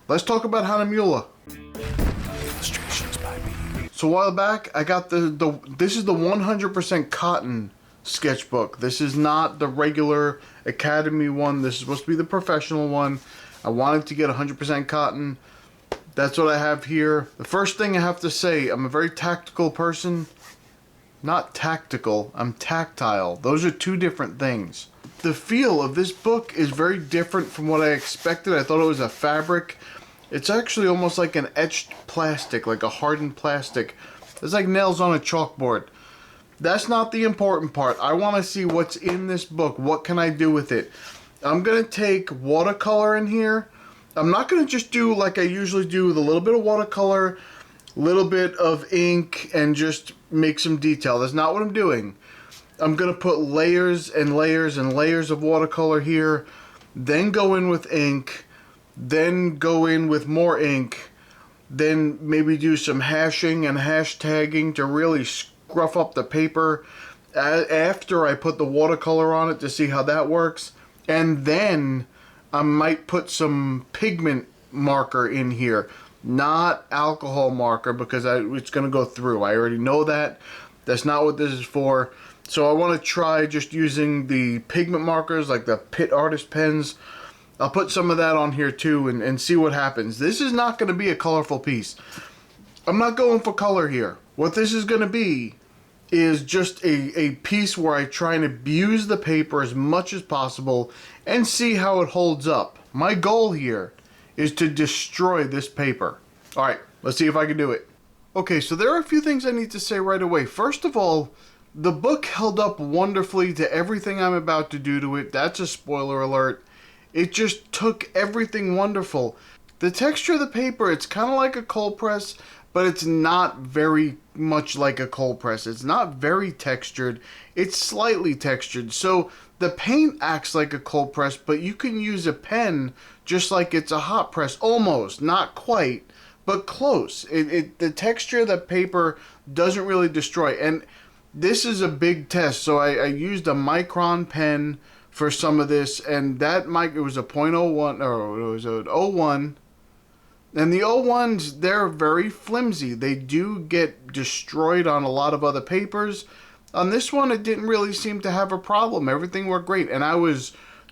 let's talk about Hahnemuhle. So a while back, I got this is the 100% cotton sketchbook. This is not the regular Academy one. This is supposed to be the professional one. I wanted to get 100% cotton. That's what I have here. The first thing I have to say, I'm a very tactical person. Not tactical, I'm tactile. Those are two different things. The feel of this book is very different from what I expected. I thought it was a fabric. It's actually almost like an etched plastic, like a hardened plastic. It's like nails on a chalkboard. That's not the important part. I want to see what's in this book. What can I do with it? I'm going to take watercolor in here. I'm not going to just do like I usually do with a little bit of watercolor, little bit of ink, and just make some detail. That's not what I'm doing. I'm going to put layers and layers and layers of watercolor here, then go in with ink, then go in with more ink, then maybe do some hashing and hashtagging to really scruff up the paper after I put the watercolor on it to see how that works. And then I might put some pigment marker in here, not alcohol marker, because it's going to go through. I already know that. That's not what this is for. So I want to try just using the pigment markers, like the Pit Artist pens. I'll put some of that on here too and see what happens. This is not going to be a colorful piece. I'm not going for color here. What this is going to be is just a piece where I try and abuse the paper as much as possible and see how it holds up. My goal here is to destroy this paper. Alright, let's see if I can do it. Okay, so there are a few things I need to say right away. First of all, the book held up wonderfully to everything I'm about to do to it. That's a spoiler alert. It just took everything wonderful. The texture of the paper, it's kind of like a cold press, but it's not very much like a cold press. It's not very textured. It's slightly textured. So the paint acts like a cold press, but you can use a pen just like it's a hot press. Almost, not quite, but close. The texture of the paper doesn't really destroy. And this is a big test. So I used a micron pen for some of this, and that it was a .01, or it was an 01. And the 01s, they're very flimsy. They do get destroyed on a lot of other papers. On this one, it didn't really seem to have a problem. Everything worked great. And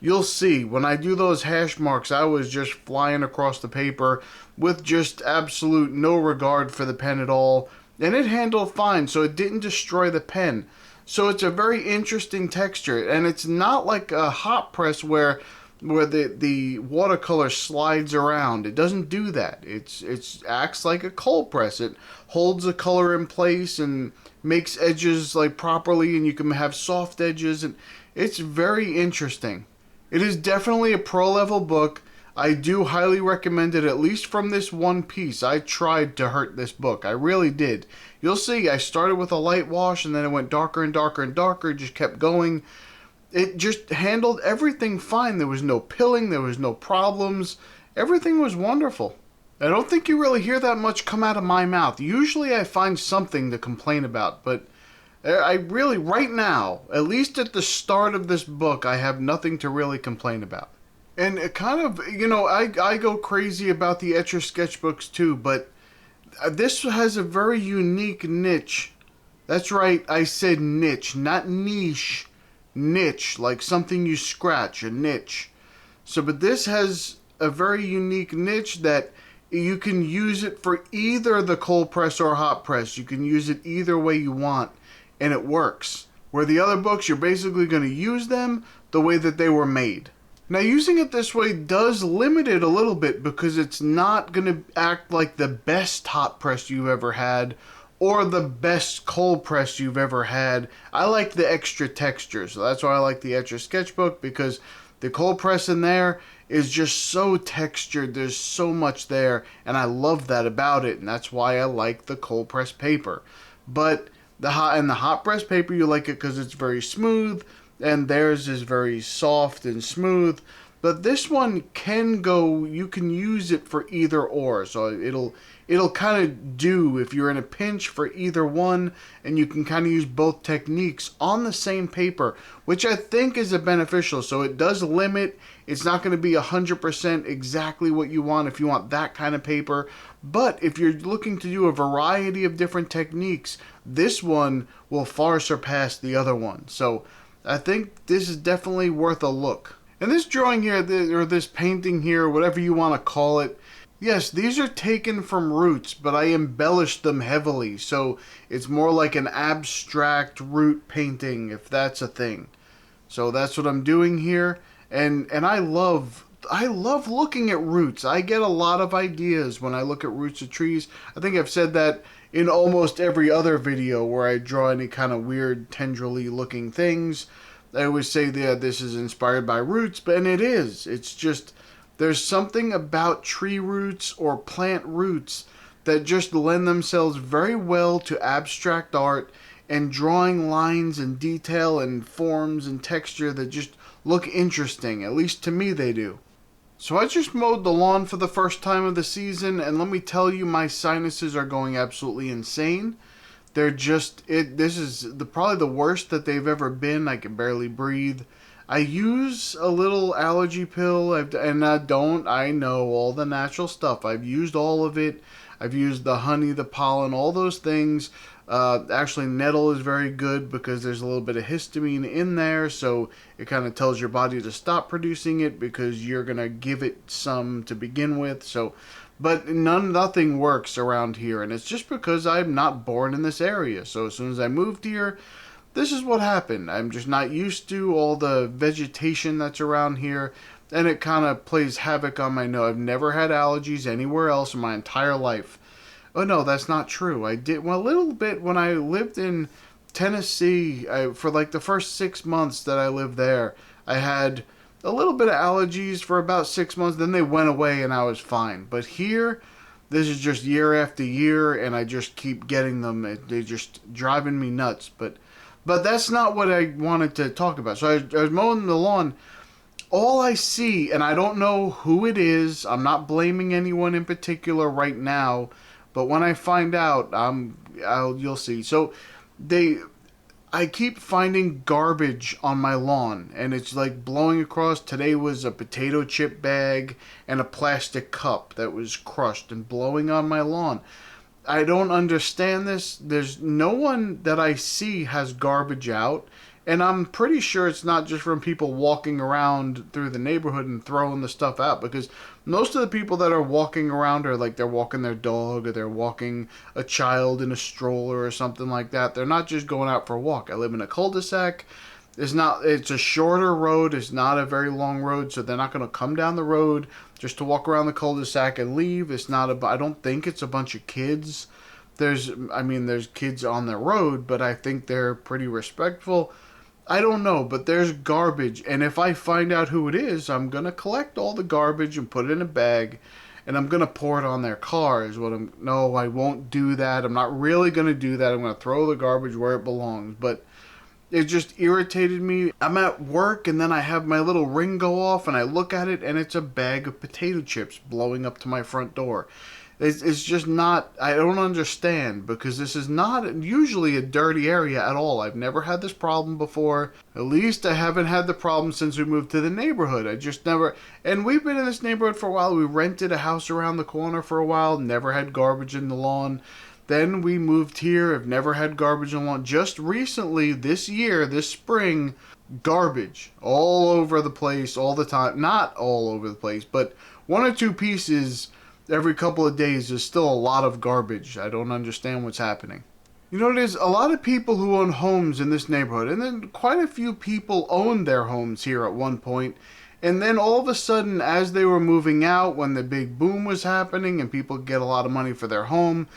you'll see, when I do those hash marks, I was just flying across the paper with just absolute no regard for the pen at all. And it handled fine, so it didn't destroy the pen. So it's a very interesting texture. And it's not like a hot press where the watercolor slides around. It doesn't do that. It acts like a cold press. It holds the color in place and makes edges like properly, and you can have soft edges, and it's very interesting. It is definitely a pro level book. I do highly recommend it, at least from this one piece. I tried to hurt this book. I really did. You'll see, I started with a light wash and then it went darker and darker and darker. It just kept going. It just handled everything fine. There was no pilling. There was no problems. Everything was wonderful. I don't think you really hear that much come out of my mouth. Usually I find something to complain about, but I really, right now, at least at the start of this book, I have nothing to really complain about. And it kind of, I go crazy about the Etcher sketchbooks too, but this has a very unique niche. That's right, I said niche, not niche. Niche, like something you scratch, a niche. So, but this has a very unique niche that you can use it for either the cold press or hot press. You can use it either way you want, and it works. Where the other books, you're basically going to use them the way that they were made. Now, using it this way does limit it a little bit because it's not going to act like the best hot press you've ever had or the best cold press you've ever had. I like the extra texture, so that's why I like the Etcher sketchbook, because the cold press in there is just so textured. There's so much there, and I love that about it, and that's why I like the cold press paper. But the hot press paper, you like it because it's very smooth, and theirs is very soft and smooth. But this one can go, you can use it for either or. So it'll kind of do if you're in a pinch for either one, and you can kind of use both techniques on the same paper, which I think is a beneficial. So it does limit, it's not going to be 100% exactly what you want if you want that kind of paper. But if you're looking to do a variety of different techniques, this one will far surpass the other one. So I think this is definitely worth a look. And this drawing here, or this painting here, whatever you want to call it, yes, these are taken from roots, but I embellished them heavily. So it's more like an abstract root painting, if that's a thing. So that's what I'm doing here. And I love looking at roots. I get a lot of ideas when I look at roots of trees. I think I've said that in almost every other video where I draw any kind of weird tendrily looking things. I always say that this is inspired by roots, and it is. It's just, there's something about tree roots or plant roots that just lend themselves very well to abstract art and drawing lines and detail and forms and texture that just look interesting. At least to me they do. So I just mowed the lawn for the first time of the season, and let me tell you, my sinuses are going absolutely insane. They're just, this is probably the worst that they've ever been. I can barely breathe. I use a little allergy pill, I know all the natural stuff. I've used all of it. I've used the honey, the pollen, all those things. Actually, nettle is very good because there's a little bit of histamine in there, so it kind of tells your body to stop producing it because you're going to give it some to begin with. So, but nothing works around here, and it's just because I'm not born in this area. So as soon as I moved here, this is what happened. I'm just not used to all the vegetation that's around here, and it kind of plays havoc on my nose. I've never had allergies anywhere else in my entire life. Oh no, that's not true. I did, well, a little bit when I lived in Tennessee. For like the first 6 months that I lived there, I had a little bit of allergies for about 6 months. Then they went away and I was fine. But here, this is just year after year, and I just keep getting them. They're just driving me nuts. But that's not what I wanted to talk about. So I was mowing the lawn. All I see, and I don't know who it is. I'm not blaming anyone in particular right now. But when I find out, you'll see. So I keep finding garbage on my lawn, and it's like blowing across. Today was a potato chip bag and a plastic cup that was crushed and blowing on my lawn. I don't understand this. There's no one that I see has garbage out, and I'm pretty sure it's not just from people walking around through the neighborhood and throwing the stuff out, because most of the people that are walking around are like they're walking their dog or they're walking a child in a stroller or something like that. They're not just going out for a walk. I live in a cul-de-sac. It's a shorter road. It's not a very long road, so they're not going to come down the road just to walk around the cul-de-sac and leave. I don't think it's a bunch of kids. There's kids on the road, but I think they're pretty respectful. I don't know, but there's garbage, and if I find out who it is, I'm going to collect all the garbage and put it in a bag, and I'm going to pour it on their car. No, I won't do that. I'm not really going to do that. I'm going to throw the garbage where it belongs, but it just irritated me. I'm at work, and then I have my little ring go off, and I look at it, and it's a bag of potato chips blowing up to my front door. It's just not, I don't understand, because this is not usually a dirty area at all. I've never had this problem before. At least I haven't had the problem since we moved to the neighborhood. I just never, and we've been in this neighborhood for a while. We rented a house around the corner for a while, never had garbage in the lawn. Then we moved here, have never had garbage in the lawn. Just recently, this year, this spring, garbage all over the place all the time. Not all over the place, but one or two pieces every couple of days. Is still a lot of garbage. I don't understand what's happening. You know, there's a lot of people who own homes in this neighborhood, and then quite a few people owned their homes here at one point. And then all of a sudden, as they were moving out, when the big boom was happening and people get a lot of money for their home,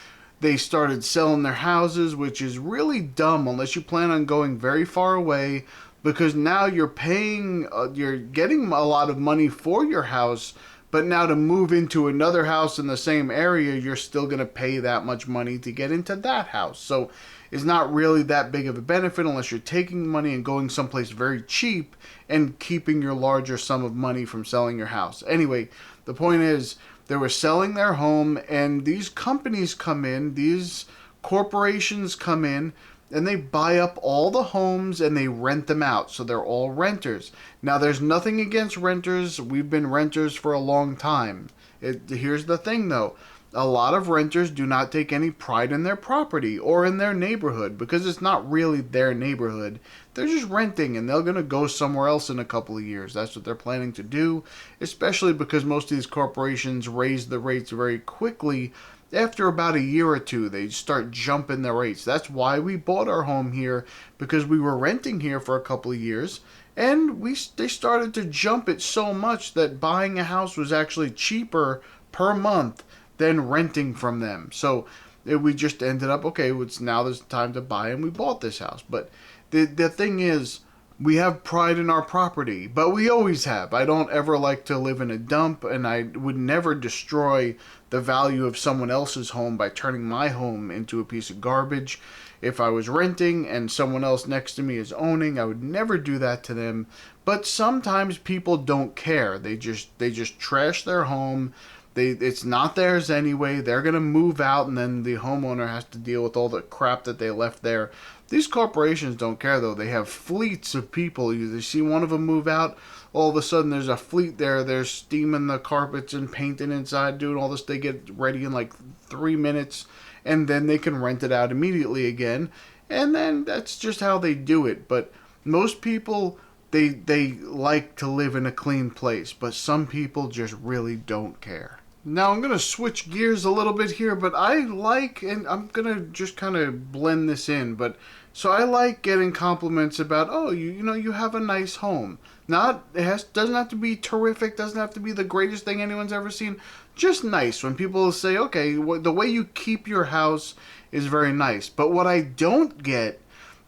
they started selling their houses, which is really dumb unless you plan on going very far away, because now you're getting a lot of money for your house, But now to move into another house in the same area, you're still going to pay that much money to get into that house. So it's not really that big of a benefit unless you're taking money and going someplace very cheap and keeping your larger sum of money from selling your house. Anyway, the point is they were selling their home, and these companies come in, these corporations come in, and they buy up all the homes and they rent them out. So they're all renters. Now, there's nothing against renters. We've been renters for a long time. Here's the thing, though. A lot of renters do not take any pride in their property or in their neighborhood because it's not really their neighborhood. They're just renting, and they're going to go somewhere else in a couple of years. That's what they're planning to do, especially because most of these corporations raise the rates very quickly. After about a year or two, they start jumping the rates. That's why we bought our home here, because we were renting here for a couple of years, and they started to jump it so much that buying a house was actually cheaper per month than renting from them. So we just ended up, okay, it's now there's time to buy, and we bought this house. But the thing is, we have pride in our property, but we always have. I don't ever like to live in a dump, and I would never destroy the value of someone else's home by turning my home into a piece of garbage. If I was renting and someone else next to me is owning, I would never do that to them. But sometimes people don't care. They just trash their home. It's not theirs anyway. They're going to move out, and then the homeowner has to deal with all the crap that they left there. These corporations don't care, though. They have fleets of people. You see one of them move out, all of a sudden there's a fleet there. They're steaming the carpets and painting inside, doing all this. They get ready in like 3 minutes, and then they can rent it out immediately again. And then that's just how they do it. But most people, they like to live in a clean place, but some people just really don't care. Now I'm going to switch gears a little bit here, but I like, and I'm going to just kind of blend this in, but so I like getting compliments about, oh, you have a nice home. Doesn't have to be terrific, doesn't have to be the greatest thing anyone's ever seen, just nice. When people say, okay, the way you keep your house is very nice. But what I don't get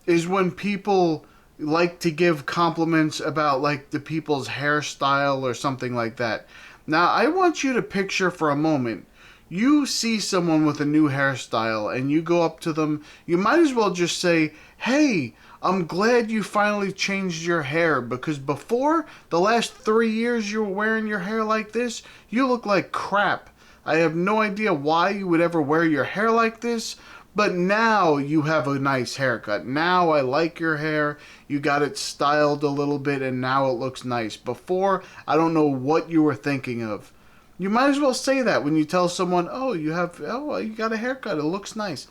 is when people like to give compliments about like the people's hairstyle or something like that. Now, I want you to picture for a moment, you see someone with a new hairstyle and you go up to them, you might as well just say, hey, I'm glad you finally changed your hair, because before, the last 3 years you were wearing your hair like this, you look like crap. I have no idea why you would ever wear your hair like this, but now you have a nice haircut. Now I like your hair. You got it styled a little bit, and now it looks nice. Before, I don't know what you were thinking of. You might as well say that when you tell someone, oh, you got a haircut. It looks nice.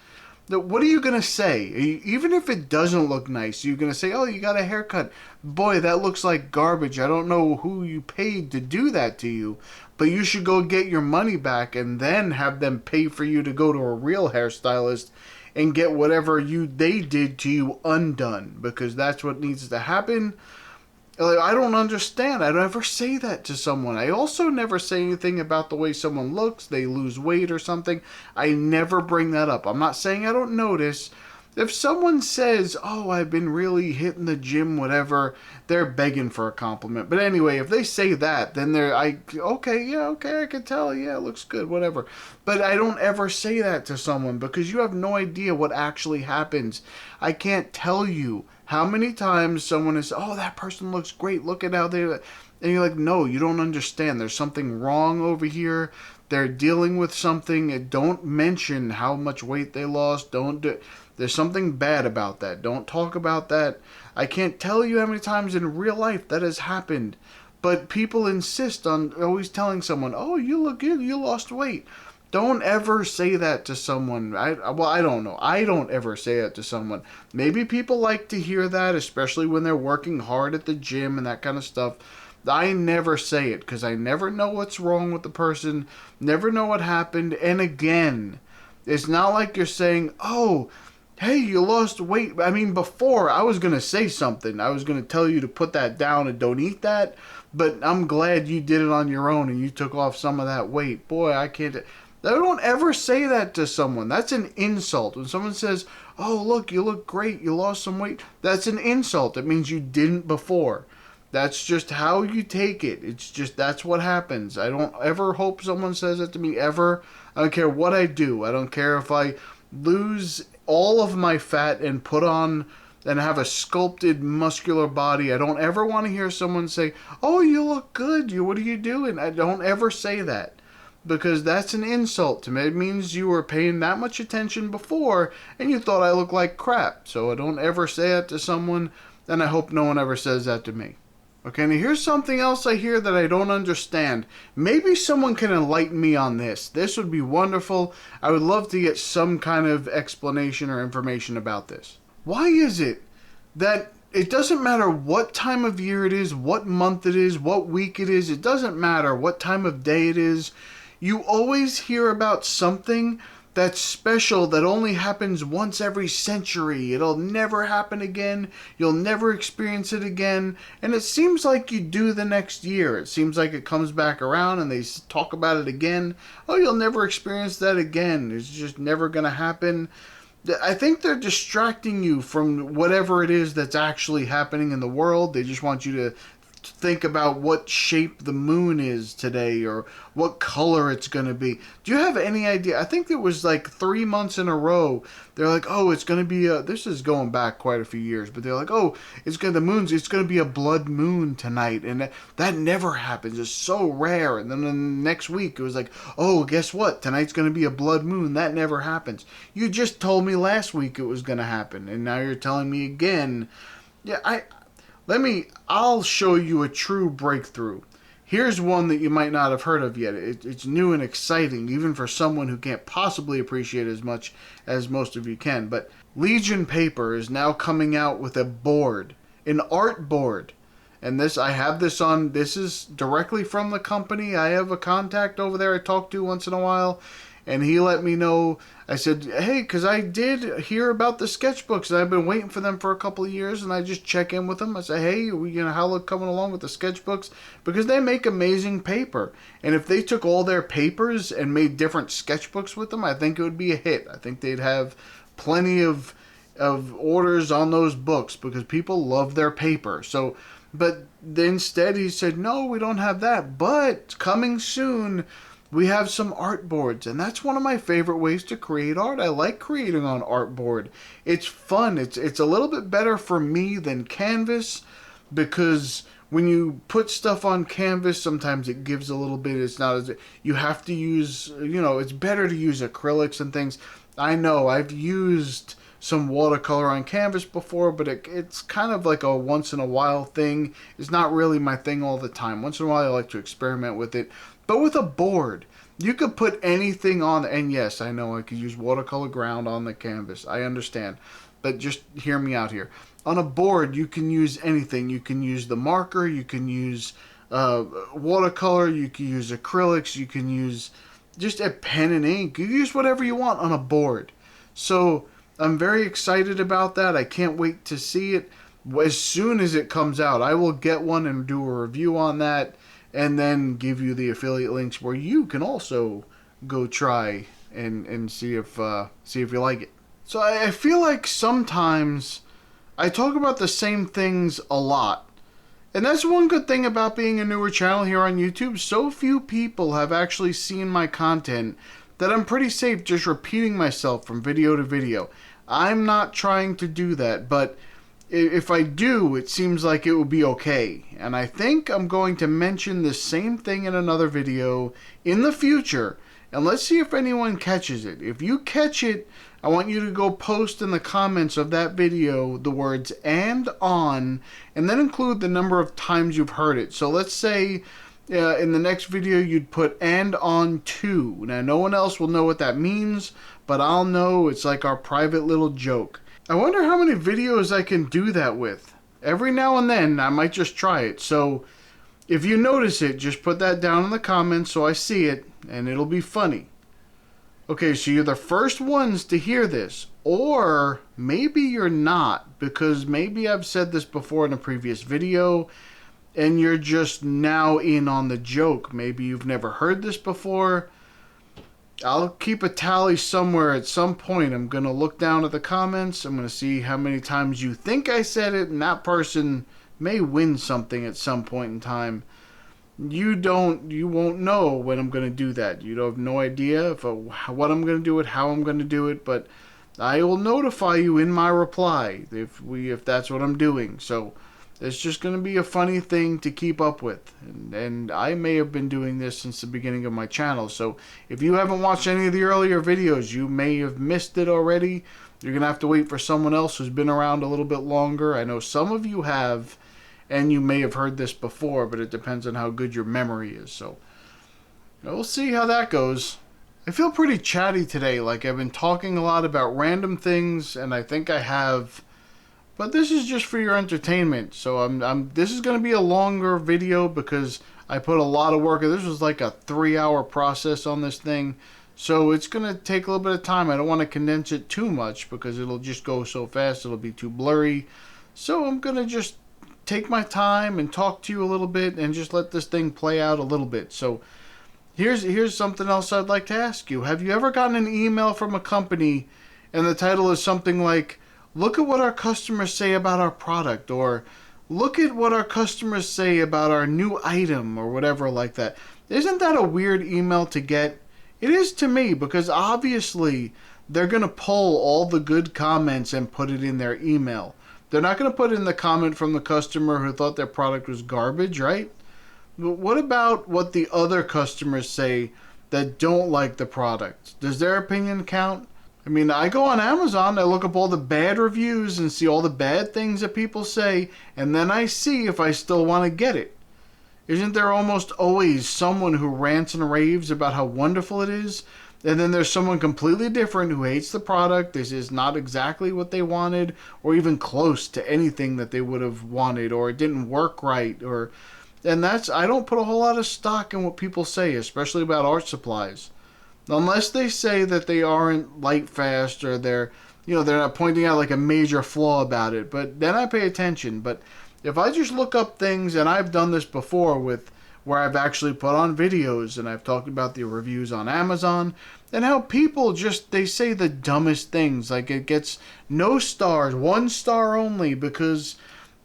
What are you going to say? Even if it doesn't look nice, you're going to say, oh, you got a haircut. Boy, that looks like garbage. I don't know who you paid to do that to you, but you should go get your money back and then have them pay for you to go to a real hairstylist and get whatever they did to you undone, because that's what needs to happen. I don't understand. I don't ever say that to someone. I also never say anything about the way someone looks, they lose weight or something. I never bring that up. I'm not saying I don't notice. If someone says, oh, I've been really hitting the gym, whatever, they're begging for a compliment. But anyway, if they say that, then okay, I can tell, yeah, it looks good, whatever. But I don't ever say that to someone, because you have no idea what actually happens. I can't tell you how many times someone is, oh, that person looks great, look at how they, and you're like, no, you don't understand. There's something wrong over here. They're dealing with something. Don't mention how much weight they lost. There's something bad about that. Don't talk about that. I can't tell you how many times in real life that has happened. But people insist on always telling someone, oh, you look good, you lost weight. Don't ever say that to someone. I don't know. I don't ever say that to someone. Maybe people like to hear that, especially when they're working hard at the gym and that kind of stuff. I never say it, because I never know what's wrong with the person, never know what happened. And again, it's not like you're saying, oh, hey, you lost weight. I mean, before, I was going to say something. I was going to tell you to put that down and don't eat that. But I'm glad you did it on your own and you took off some of that weight. Boy, I can't. I don't ever say that to someone. That's an insult. When someone says, oh, look, you look great, you lost some weight, that's an insult. It means you didn't before. That's just how you take it. It's just, that's what happens. I don't ever hope someone says it to me, ever. I don't care what I do. I don't care if I lose all of my fat and put on and have a sculpted muscular body. I don't ever want to hear someone say, "Oh, you look good. What are you doing?" I don't ever say that, because that's an insult to me. It means you were paying that much attention before and you thought I looked like crap. So I don't ever say that to someone, and I hope no one ever says that to me. Okay, now here's something else I hear that I don't understand. Maybe someone can enlighten me on this. This would be wonderful. I would love to get some kind of explanation or information about this. Why is it that it doesn't matter what time of year it is, what month it is, what week it is, it doesn't matter what time of day it is, you always hear about something that's special that only happens once every century. It'll never happen again. You'll never experience it again. And it seems like you do the next year. It seems like it comes back around and they talk about it again. Oh, you'll never experience that again. It's just never going to happen. I think they're distracting you from whatever it is that's actually happening in the world. They just want you to think about what shape the moon is today or what color it's going to be. Do you have any idea? I think it was like 3 months in a row. They're like, oh, it's going to be a, this is going back quite a few years, but they're like, oh, it's going to, the moon's, it's going to be a blood moon tonight. And that never happens. It's so rare. And then the next week it was like, oh, guess what? Tonight's going to be a blood moon. That never happens. You just told me last week it was going to happen. And now you're telling me again. Yeah, I'll show you a true breakthrough. Here's one that you might not have heard of yet. It's new and exciting, even for someone who can't possibly appreciate it as much as most of you can. But Legion Paper is now coming out with a board, an art board. And this, I have this on, this is directly from the company. I have a contact over there I talk to once in a while. And he let me know, I said, hey, because I did hear about the sketchbooks, and I've been waiting for them for a couple of years, and I just check in with them. I say, hey, how are coming along with the sketchbooks? Because they make amazing paper. And if they took all their papers and made different sketchbooks with them, I think it would be a hit. I think they'd have plenty of orders on those books because people love their paper. So, but instead he said, no, we don't have that. But coming soon, we have some art boards, and that's one of my favorite ways to create art. I like creating on artboard. It's fun. It's a little bit better for me than canvas, because when you put stuff on canvas, sometimes it gives a little bit. It's not as, you have to use, it's better to use acrylics and things. I know I've used some watercolor on canvas before, but it's kind of like a once in a while thing. It's not really my thing all the time. Once in a while I like to experiment with it. But with a board, you could put anything on, and yes, I know I could use watercolor ground on the canvas. I understand. But just hear me out here. On a board, you can use anything. You can use the marker, you can use watercolor, you can use acrylics, you can use just a pen and ink. You can use whatever you want on a board. So I'm very excited about that. I can't wait to see it. As soon as it comes out, I will get one and do a review on that, and then give you the affiliate links where you can also go try and see if you like it. So I feel like sometimes I talk about the same things a lot. And that's one good thing about being a newer channel here on YouTube. So few people have actually seen my content that I'm pretty safe just repeating myself from video to video. I'm not trying to do that, but if I do, it seems like it would be okay. And I think I'm going to mention the same thing in another video in the future. And let's see if anyone catches it. If you catch it, I want you to go post in the comments of that video the words "and on," and then include the number of times you've heard it. So let's say in the next video you'd put "and on 2." Now no one else will know what that means, but I'll know. It's like our private little joke. I wonder how many videos I can do that with. Every now and then, I might just try it. So, if you notice it, just put that down in the comments so I see it, and it'll be funny. Okay, so you're the first ones to hear this. Or, maybe you're not, because maybe I've said this before in a previous video, and you're just now in on the joke. Maybe you've never heard this before. I'll keep a tally somewhere at some point. I'm going to look down at the comments. I'm going to see how many times you think I said it, and that person may win something at some point in time. You won't know when I'm going to do that. You have no idea what I'm going to do it, how I'm going to do it, but I will notify you in my reply if that's what I'm doing. So it's just going to be a funny thing to keep up with. And I may have been doing this since the beginning of my channel. So if you haven't watched any of the earlier videos, you may have missed it already. You're going to have to wait for someone else who's been around a little bit longer. I know some of you have, and you may have heard this before, but it depends on how good your memory is. So we'll see how that goes. I feel pretty chatty today. Like I've been talking a lot about random things, and I think I have. But this is just for your entertainment. So this is going to be a longer video because I put a lot of work. This was like a 3-hour process on this thing. So it's going to take a little bit of time. I don't want to condense it too much because it'll just go so fast. It'll be too blurry. So I'm going to just take my time and talk to you a little bit and just let this thing play out a little bit. So here's something else I'd like to ask you. Have you ever gotten an email from a company and the title is something like, "Look at what our customers say about our product," or "Look at what our customers say about our new item," or whatever like that? Isn't that a weird email to get? It is to me, because obviously they're going to pull all the good comments and put it in their email. They're not going to put in the comment from the customer who thought their product was garbage, right? But what about what the other customers say that don't like the product? Does their opinion count? I mean, I go on Amazon, I look up all the bad reviews and see all the bad things that people say, and then I see if I still want to get it. Isn't there almost always someone who rants and raves about how wonderful it is, and then there's someone completely different who hates the product, this is not exactly what they wanted, or even close to anything that they would have wanted, or it didn't work right, and I don't put a whole lot of stock in what people say, especially about art supplies. Unless they say that they aren't light fast, or they're not pointing out like a major flaw about it, but then I pay attention. But if I just look up things, and I've done this before with where I've actually put on videos and I've talked about the reviews on Amazon and how people they say the dumbest things, like it gets no stars, 1 star only because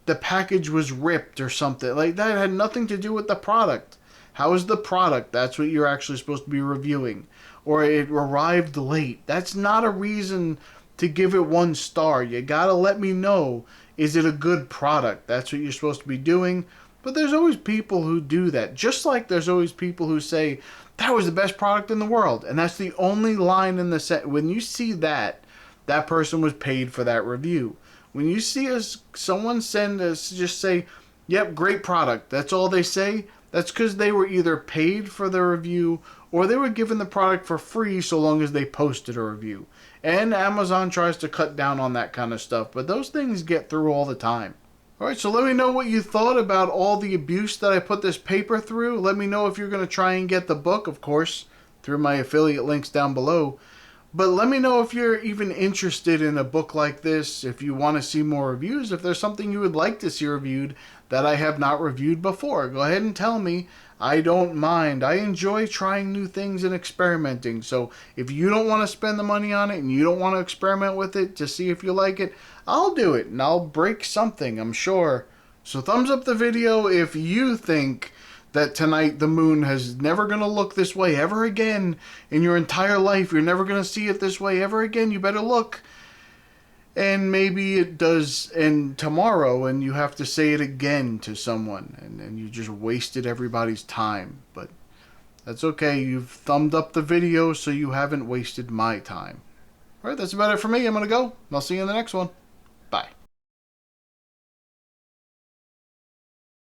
the package was ripped or something. Like that had nothing to do with the product. How is the product? That's what you're actually supposed to be reviewing. Or it arrived late. That's not a reason to give it 1 star. You gotta let me know, is it a good product? That's what you're supposed to be doing. But there's always people who do that. Just like there's always people who say, that was the best product in the world. And that's the only line in the set. When you see that, that person was paid for that review. When you see someone send us, just say, yep, great product. That's all they say. That's because they were either paid for the review or they were given the product for free so long as they posted a review. And Amazon tries to cut down on that kind of stuff. But those things get through all the time. Alright, so let me know what you thought about all the abuse that I put this paper through. Let me know if you're going to try and get the book, of course, through my affiliate links down below. But let me know if you're even interested in a book like this, if you want to see more reviews, if there's something you would like to see reviewed that I have not reviewed before. Go ahead and tell me. I don't mind. I enjoy trying new things and experimenting. So if you don't want to spend the money on it and you don't want to experiment with it to see if you like it, I'll do it and I'll break something, I'm sure. So thumbs up the video if you think that tonight the moon is never going to look this way ever again in your entire life. You're never going to see it this way ever again. You better look. And maybe it does end tomorrow and you have to say it again to someone and you just wasted everybody's time. But that's okay. You've thumbed up the video, so you haven't wasted my time. Alright, that's about it for me. I'm going to go. I'll see you in the next one. Bye.